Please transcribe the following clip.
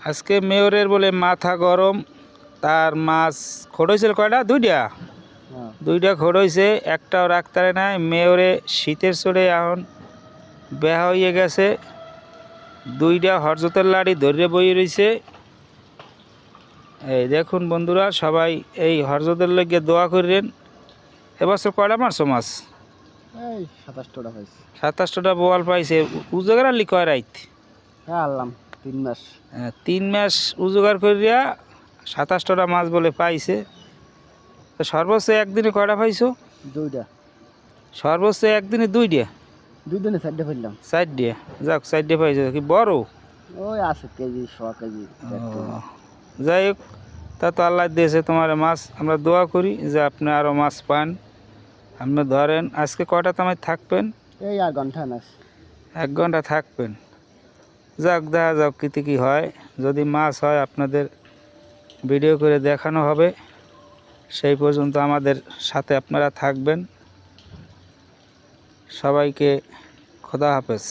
আজকে মেয়রের বলে মাথা গরম, তার মাছ খড়ইছিল কয়টা? দুইটা খড়ইছে, একটাও রাখতারে নাই। মেয়রে শীতের চড়ে এখন বেহা হয়ে গেছে, দুইটা হরজতের লাড়ি ধরে বই রয়েছে। এই দেখুন বন্ধুরা, সবাই এই হরজতের লেগে দোয়া করেন। এবছর কয়টা মারছো মাছ? 27টা বোয়াল পাইছে। উজোগার আলি কয় রাইত? 3 মাস। 3 মাস উজোগার করিয়া 27টা মাছ বলে পাইছে। তো সর্বোচ্চ একদিনে কয়টা পাইছো? 2টা। সর্বোচ্চ একদিনে 2টা? 2 দিনে 4টা ফেললাম। 4টা? যাক, 4টা পাইছো। কি বড়? ওই আছে কেজি, 100 কেজি। যাই হোক, তা তো আল্লাহ দিয়েছে তোমার মাছ। আমরা দোয়া করি যে আপনি আরও মাছ পান। আপনি ধরেন আজকে কয়টা তোমায় থাকবেন? এই 1 ঘন্টা না। 1 ঘন্টা থাকবেন। যাক, দেখা যাক কীতে কী হয়। যদি মাছ হয় আপনাদের ভিডিও করে দেখানো হবে। সেই পর্যন্ত আমাদের সাথে আপনারা থাকবেন। সবাইকে খোদা হাফেজ।